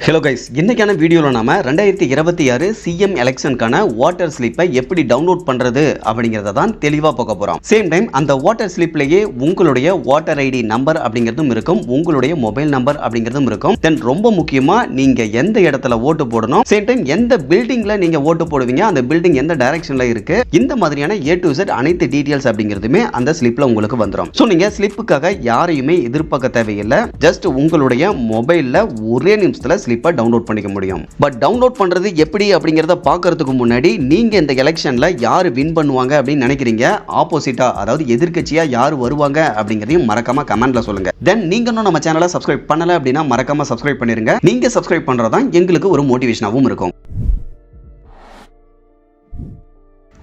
Hello guys, இன்னைக்கான வீடியோவில் நாம 2026 சிஎம் எலெக்ஷனுக்கான வாட்டர் ஸ்லிப்பை எப்படி டவுன்லோட் பண்றது அப்படிங்கிறத தான் தெளிவாக பார்க்க போறோம். சேம் டைம் அந்த வாட்டர் ஸ்லிப்லேயே உங்களுடைய வாட்டர் ஐடி நம்பர் அப்படிங்கிறதும் இருக்கும், உங்களுடைய மொபைல் நம்பர் அப்படிங்கிறதும் இருக்கும். தென் ரொம்ப முக்கியமா நீங்க எந்த இடத்துல ஓட்டு போடணும், சேம் டைம் எந்த பில்டிங்ல நீங்க ஓட்டு போடுவீங்க, அந்த பில்டிங் எந்த டைரக்ஷன்ல இருக்கு, இந்த மாதிரியான A to Z அனைத்து டீடைல்ஸ் அப்படிங்கிறதுமே அந்த ஸ்லிப்ல உங்களுக்கு வந்துடும். ஸோ நீங்க ஸ்லிப்புக்காக யாரையுமே எதிர்பார்க்க தேவையில்லை. ஜஸ்ட் உங்களுடைய மொபைல்ல ஒரே நிமிஷத்துல ஸ்லிப்பை டவுன்லோட் பண்ணிக்க முடியும். பட் டவுன்லோட் பண்றது எப்படி அப்படிங்கறத பார்க்கிறதுக்கு முன்னாடி நீங்க இந்த எலெக்ஷன்ல யாரு வின் பண்ணுவாங்க அப்படின்னு நினைக்கிறீங்க, ஆப்போசிட்டா அதாவது எதிர்க்கட்சியா யார் வருவாங்க அப்படிங்கறதையும் மறக்காம கமெண்ட்ல சொல்லுங்க. தென் நீங்க இன்னும் நம்ம சேனலை சப்ஸ்கிரைப் பண்ணல அப்படின்னா மறக்காம சப்ஸ்கிரைப் பண்ணிருங்க. நீங்க சப்ஸ்கிரைப் பண்றதுதான் எங்களுக்கு ஒரு மோட்டிவேஷனாகவும் இருக்கும்.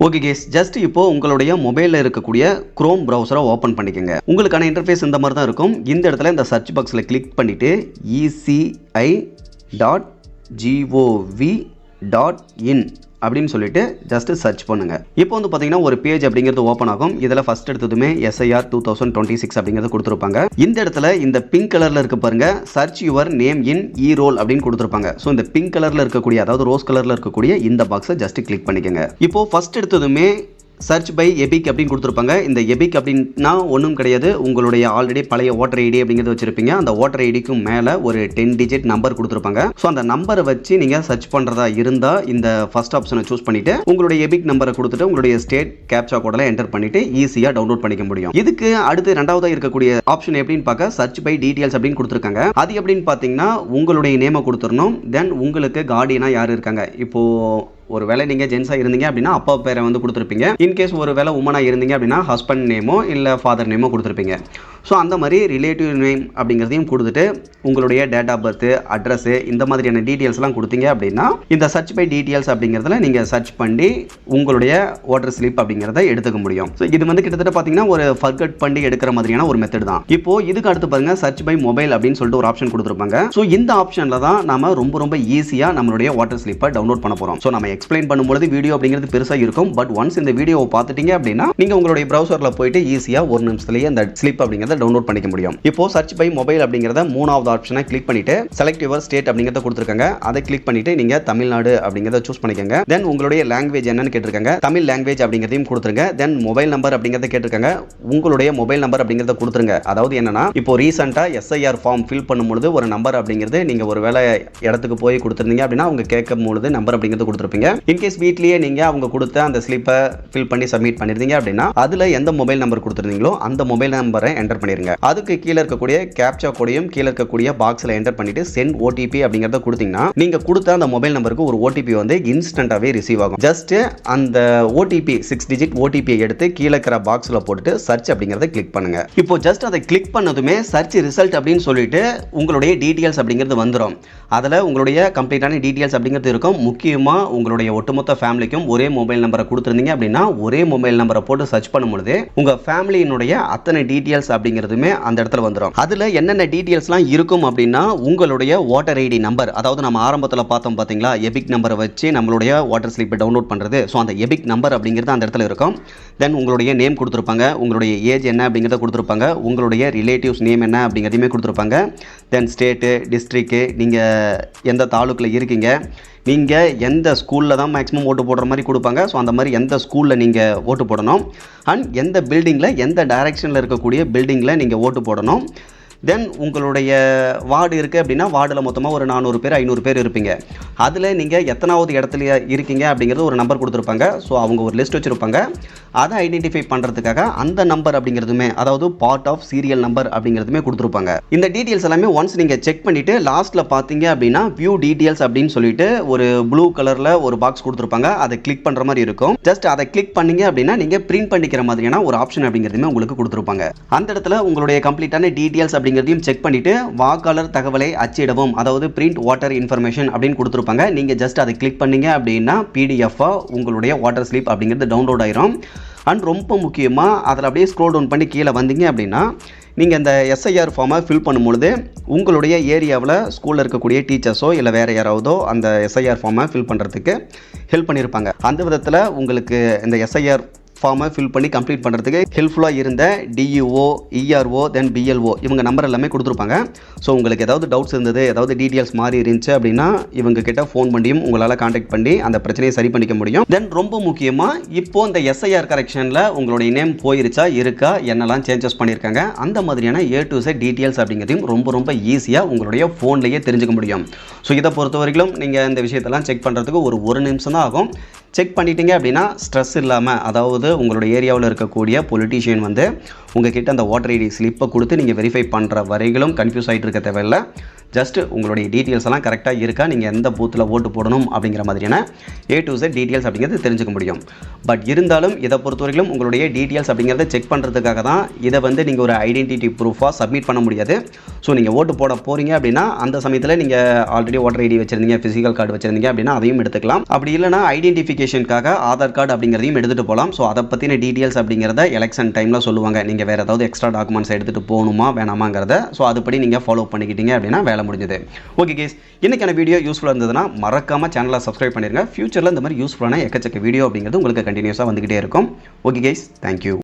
ஓகே கேஸ், ஜஸ்ட் இப்போ உங்களுடைய மொபைலில் இருக்கக்கூடிய குரோம் ப்ரௌசரை ஓப்பன் பண்ணிக்கோங்க. உங்களுக்கான இன்டர்ஃபேஸ் இந்த மாதிரி தான் இருக்கும். இந்த இடத்துல இந்த சர்ச் பாக்ஸில் கிளிக் பண்ணிவிட்டு eci.gov.in அப்படின்னு சொல்லிட்டு ஜஸ்ட் சர்ச் பண்ணுங்க. இப்போ வந்து பார்த்தீங்கன்னா ஒரு பேஜ் அப்படிங்கிறது ஓப்பன் ஆகும். இதில் ஃபர்ஸ்ட் எடுத்ததுமே SIR 2026 அப்படிங்கிறது கொடுத்துருப்பாங்க. இந்த இடத்துல இந்த பிங்க் கலர்ல இருக்கு பாருங்க, search your name in E-roll அப்படின்னு கொடுத்துருப்பாங்க. ஸோ இந்த பிங்க் கலர்ல இருக்கக்கூடிய அதாவது ரோஸ் கலர்ல இருக்கக்கூடிய இந்த பாக்ஸை ஜஸ்ட் கிளிக் பண்ணிக்கோங்க. இப்போ ஃபர்ஸ்ட் எடுத்ததுமே சர்ச் பை எபிக் அப்படின்னு கொடுத்துருப்பாங்க. இந்த எபிக் அப்படின்னா ஒன்றும் கிடையாது, உங்களுடைய ஆல்ரெடி பழைய ஓட்டர் ஐடி அப்படிங்கிறது வச்சிருப்பீங்க. அந்த ஓட்டர் ஐடிக்கும் மேலே ஒரு 10 டிஜிட் நம்பர் கொடுத்துருப்பாங்க. ஸோ அந்த நம்பரை வச்சு நீங்கள் சர்ச் பண்ணுறதா இருந்தால் இந்த ஃபர்ஸ்ட் ஆப்ஷனை சூஸ் பண்ணிட்டு உங்களுடைய எபிக் நம்பரை கொடுத்துட்டு உங்களுடைய ஸ்டேட் கேப்சா கோடெல்லாம் என்டர் பண்ணிட்டு ஈஸியாக டவுன்லோட் பண்ணிக்க முடியும். இதுக்கு அடுத்து ரெண்டாவதாக இருக்கக்கூடிய ஆப்ஷன் எப்படின்னு பார்க்க சர்ச் பை டீடைல்ஸ் அப்படின்னு கொடுத்துருக்காங்க. அது எப்படின்னு பார்த்தீங்கன்னா உங்களுடைய நேமை கொடுத்துடணும். தென் உங்களுக்கு கார்டியனா யார் இருக்காங்க, இப்போ ஒரு வேளை நீங்கள் ஜென்ஸாக இருந்தீங்க அப்படின்னா அப்பா பேரை வந்து கொடுத்துருப்பீங்க. இன்கேஸ் ஒரு வேளை உமனாக இருந்தீங்க அப்படின்னா ஹஸ்பண்ட் நேமோ இல்லை ஃபாதர் நேமோ கொடுத்துருப்பீங்க. ஸோ அந்த மாதிரி ரிலேட்டிவ் நேம் அப்படிங்கிறதையும் கொடுத்துட்டு உங்களுடைய டேட் ஆஃப் பர்த், அட்ரஸ், இந்த மாதிரியான டீட்டெயில்ஸ்லாம் கொடுத்தீங்க அப்படின்னா இந்த சர்ச் பை டீட்டெயில்ஸ் அப்படிங்கிறதுல நீங்கள் சர்ச் பண்ணி உங்களுடைய வாட்டர் ஸ்லிப் அப்படிங்கிறத எடுத்துக்க முடியும். ஸோ இது வந்து கிட்டத்தட்ட பார்த்தீங்கன்னா ஒரு ஃபர்கட் பண்ணி எடுக்கிற மாதிரியான ஒரு மெத்தட் தான். இப்போ இதுக்கு அடுத்து பாருங்க சர்ச் பை மொபைல் அப்படின்னு சொல்லிட்டு ஒரு ஆப்ஷன் கொடுத்துருப்பாங்க. ஸோ இந்த ஆப்ஷனில் தான் நம்ம ரொம்ப ஈஸியாக நம்மளுடைய வாட்டர் ஸ்லிப்பை டவுன்லோட் பண்ண போகிறோம். ஸோ நம்ம எக்ஸ்பிளைன் பண்ணும்போது வீடியோ அப்படிங்கிறது பெருசாக இருக்கும். பட் ஒன்ஸ் இந்த வீடியோவை பார்த்துட்டீங்க அப்படின்னா நீங்கள் உங்களுடைய ப்ரௌசரில் போயிட்டு ஈஸியாக ஒரு நிமிஷத்துலேயே அந்த ஸ்லிப் அப்படிங்கிறத டவுன்லோட் பண்ணிக்க முடியும். இப்போ சர்ச் பை மொபைல் அப்படிங்கிறத மூணாவது ஆப்ஷனை கிளிக் பண்ணிட்டு செலக்ட் யுவர் ஸ்டேட் அப்படிங்கிறத கொடுத்துருக்காங்க. அதை கிளிக் பண்ணிட்டு நீங்க தமிழ்நாடு அப்படிங்கிறத சூஸ் பண்ணிக்கோங்க. தென் உங்களுடைய லாங்குவேஜ் என்னன்னு கேட்டிருக்காங்க, தமிழ் லாங்குவேஜ் அப்படிங்கிறதையும் கொடுத்துருங்க. தென் மொபைல் நம்பர் அப்படிங்கிறத கேட்டிருக்காங்க, உங்களுடைய மொபைல் நம்பர் அப்படிங்கிறத கொடுத்துருங்க. அதாவது என்னன்னா இப்போ ரீசெண்டாக SIR ஃபார்ம் ஃபில் பண்ணும்போது ஒரு நம்பர் அப்படிங்கிறது நீங்க ஒரு வேலை இடத்துக்கு போய் கொடுத்துருந்தீங்க அப்படின்னா அவங்க கேட்கும் பொழுது நம்பர் அப்படிங்கிறது கொடுத்துருப்பீங்க. இன்கேஸ் வீட்லயே நீங்க அவங்க கொடுத்த அந்த ஸ்லிப்பை ஃபில் பண்ணி சப்மிட் பண்ணிருந்தீங்க அப்படின்னா அதுல எந்த மொபைல் நம்பர் கொடுத்துருந்தீங்களோ அந்த மொபைல் நம்பரை என்டர் பண்ணிருங்க. அதுக்கு கீழே இருக்கக்கூடிய கேப்சா கோடையும் கீழே இருக்கக்கூடிய பாக்ஸ்ல என்டர் பண்ணிட்டு சென்ட் OTP அப்படிங்கறத கொடுத்தீங்கன்னா நீங்க கொடுத்த அந்த மொபைல் நம்பருக்கு ஒரு OTP வந்து இன்ஸ்டன்டாவே ரிசீவ் ஆகும். ஜஸ்ட் அந்த OTP 6 டிஜிட் OTP எடுத்து கீழே இருக்கிற பாக்ஸ்ல போட்டுட்டு சர்ச் அப்படிங்கறத கிளிக் பண்ணுங்க. இப்போ ஜஸ்ட் அதை கிளிக் பண்ணதுமே சர்ச் ரிசல்ட் அப்படின்னு சொல்லிட்டு உங்களுடைய டீடைல்ஸ் அப்படிங்கிறது வந்துடும். அதுல உங்களுடைய கம்ப்ளீட்டான டீடைல்ஸ் அப்படிங்கிறது இருக்கும். முக்கியமா உங்களுடைய ஒட்டுமொத்த ஃபேமிலிக்கும் ஒரே மொபைல் நம்பரை கொடுத்துருந்தீங்க அப்படின்னா ஒரே மொபைல் நம்பரை போட்டு சர்ச் பண்ணும்போது உங்க ஃபேமிலியினுடைய அத்தனை டீடைல்ஸ் அப்படிங்கிறதுமே அந்த இடத்துல வந்துடும். அதுல என்னென்ன டீடைல்ஸ்லாம் இருக்கும் அப்படின்னா உங்களுடைய வாட்டர் ஐடி நம்பர், அதாவது நம்ம ஆரம்பத்தில் பார்த்தோம் பார்த்தீங்களா எபிக் நம்பரை வச்சு நம்மளுடைய வாட்டர் ஸ்லிப்பை டவுன்லோட் பண்ணுறது. ஸோ அந்த எபிக் நம்பர் அப்படிங்கிறது அந்த இடத்துல இருக்கும். தென் உங்களுடைய நேம் கொடுத்துருப்பாங்க, உங்களுடைய ஏஜ் என்ன அப்படிங்கிறத கொடுத்துருப்பாங்க, உங்களுடைய ரிலேட்டிவ்ஸ் நேம் என்ன அப்படிங்கிறதையுமே கொடுத்துருப்பாங்க. தென் ஸ்டேட்டு, டிஸ்ட்ரிக்ட், நீங்கள் எந்த தாலுக்கில் இருக்கீங்க, நீங்கள் எந்த ஸ்கூலில் தான் மேக்ஸிமம் ஓட்டு போடுற மாதிரி கொடுப்பாங்க. ஸோ அந்த மாதிரி எந்த ஸ்கூலில் நீங்கள் ஓட்டு போடணும், அண்ட் எந்த பில்டிங்கில் எந்த டைரக்ஷனில் இருக்கக்கூடிய பில்டிங்கில் நீங்கள் ஓட்டு போடணும். தென் உங்களுடைய வார்டு இருக்குது அப்படின்னா வார்டில் மொத்தமாக ஒரு 400 பேர் 500 பேர் இருப்பீங்க. அதில் நீங்கள் எத்தனாவது இடத்துல இருக்கீங்க அப்படிங்கிறது ஒரு நம்பர் கொடுத்துருப்பாங்க. ஸோ அவங்க ஒரு லிஸ்ட் வச்சுருப்பாங்க. அதை ஐடென்டிஃபை பண்ணுறதுக்காக அந்த நம்பர் அப்படிங்கிறதுமே அதாவது பார்ட் ஆஃப் சீரியல் நம்பர் அப்படிங்கிறதுமே கொடுத்துருப்பாங்க. இந்த டீட்டெயில்ஸ் எல்லாமே ஒன்ஸ் நீங்கள் செக் பண்ணிவிட்டு லாஸ்ட்டில் பார்த்தீங்க அப்படின்னா வியூ டீட்டெயில்ஸ் அப்படின்னு சொல்லிட்டு ஒரு ப்ளூ கலரில் ஒரு பாக்ஸ் கொடுத்துருப்பாங்க. அதை கிளிக் பண்ணுற மாதிரி இருக்கும். ஜஸ்ட் அதை கிளிக் பண்ணீங்க அப்படின்னா நீங்கள் பிரிண்ட் பண்ணிக்கிற மாதிரியான ஒரு ஆப்ஷன் அப்படிங்கிறதுமே உங்களுக்கு கொடுத்துருப்பாங்க. அந்த இடத்துல உங்களுடைய கம்ப்ளீட்டான டீட்டெயில்ஸ் அப்படிங்கிறதையும் செக் பண்ணிட்டு வாக்காளர் தகவலை அச்சிடவும், அதாவது பிரிண்ட் வாட்டர் இன்ஃபர்மேஷன் அப்படின்னு கொடுத்துருப்பாங்க. நீங்கள் ஜஸ்ட் அதை கிளிக் பண்ணீங்க அப்படின்னா PDF-ஆ உங்களுடைய வாட்டர் ஸ்லிப் அப்படிங்கிறது டவுன்லோட் ஆயிரும். அண்ட் ரொம்ப முக்கியமாக அதில் அப்படியே ஸ்க்ரோல் டவுன் பண்ணி கீழே வந்தீங்க அப்படின்னா நீங்கள் இந்த SIR ஃபார்மை ஃபில் பண்ணும்பொழுது உங்களுடைய ஏரியாவில் ஸ்கூலில் இருக்கக்கூடிய டீச்சர்ஸோ இல்லை வேறு யாராவதோ அந்த SIR ஃபார்மை ஃபில் பண்ணுறதுக்கு ஹெல்ப் பண்ணியிருப்பாங்க. அந்த விதத்தில் உங்களுக்கு இந்த SIR ஃபார்மை ஃபில் பண்ணி கம்ப்ளீட் பண்ணுறதுக்கு ஹெல்ப்ஃபுல்லாக இருந்த டிஇஓ, இஆர்ஓ, தென் பிஎல்ஓ இவங்க நம்பர் எல்லாமே கொடுத்துருப்பாங்க. ஸோ உங்களுக்கு ஏதாவது டவுட்ஸ் இருந்தது, ஏதாவது டீட்டெயில்ஸ் மாறி இருந்துச்சு அப்படின்னா இவங்க கிட்ட ஃபோன் பண்ணியும் உங்களால் காண்டாக்ட் பண்ணி அந்த பிரச்சனையை சரி பண்ணிக்க முடியும். தென் ரொம்ப முக்கியமாக இப்போ இந்த எஸ்ஐஆர் கரெக்ஷனில் உங்களுடைய நேம் போயிருச்சா இருக்கா, என்னெல்லாம் சேஞ்சஸ் பண்ணியிருக்காங்க, அந்த மாதிரியான A to Z டீட்டெயில்ஸ் அப்படிங்கிறதையும் ரொம்ப ஈஸியாக உங்களுடைய ஃபோன்லேயே தெரிஞ்சுக்க முடியும். ஸோ இதை பொறுத்த வரைக்கும் நீங்கள் இந்த விஷயத்தெல்லாம் செக் பண்ணுறதுக்கு ஒரு நிமிஷம் தான் ஆகும். செக் பண்ணிட்டீங்க அப்படின்னா ஸ்ட்ரெஸ் இல்லாமல், அதாவது உங்களுடைய ஏரியாவில் இருக்கக்கூடிய பொலிட்டீஷியன் வந்து உங்ககிட்ட அந்த ஓட்டர் ஐடி ஸ்லிப்பை கொடுத்து நீங்கள் வெரிஃபை பண்ணுற வரைகளும் கன்ஃபியூஸ் ஆகிட்டு இருக்க தேவையில்லை. ஜஸ்ட் உங்களுடைய டீட்டெயில்ஸ் எல்லாம் கரெக்டாக இருக்கா, நீங்கள் எந்த பூத்தில் ஓட்டு போடணும் அப்படிங்கிற மாதிரியான A to Z டீட்டெயில்ஸ் அப்படிங்கிறது தெரிஞ்சுக்க முடியும். பட் இருந்தாலும் இதை பொறுத்தவரைக்கும் உங்களுடைய டீட்டெயில்ஸ் அப்படிங்கிறத செக் பண்ணுறதுக்காக தான் இதை வந்து நீங்கள் ஒரு ஐடென்டிட்டி ப்ரூஃபாக சப்மிட் பண்ண முடியாது. ஸோ நீங்கள் ஓட்டு போட போகிறீங்க அப்படின்னா அந்த சமயத்தில் நீங்கள் ஆல்ரெடி ஓட்டர் ஐடி வச்சுருந்தீங்க, ஃபிசிக்கல் கார்டு வச்சுருந்தீங்க அப்படின்னா அதையும் எடுத்துக்கலாம். அப்படி இல்லைனா ஐடென்டிஃபிகேஷனுக்காக ஆதார் கார்டு அப்படிங்கிறதையும் எடுத்துகிட்டு போகலாம். ஸோ அதை பற்றின டீட்டெயில்ஸ் அப்படிங்கிறத எலெக்ஷன் டைமில் சொல்லுவாங்க. நீங்கள் வேறு ஏதாவது எக்ஸ்ட்ரா டாக்குமெண்ட்ஸ் எடுத்துகிட்டு போகணுமா வேணாமாங்கிறத. ஸோ அதுபடி நீங்கள் ஃபாலோ பண்ணிக்கிட்டீங்க அப்படின்னா வேலை முடிஞ்சது. ஓகே கேஸ், இன்னைக்கான வீடியோ யூஸ்ஃபுல்லாக இருந்ததுன்னா மறக்காம சேனலை சப்ஸ்கிரைப் பண்ணிருங்க. ஃபியூச்சரில் இந்த மாதிரி யூஸ்ஃபுல்லான எக்கச்சக்க வீடியோ அப்படிங்கிறது உங்களுக்கு கண்டினியூஸாக வந்துகிட்டே இருக்கும். Okay guys, thank you.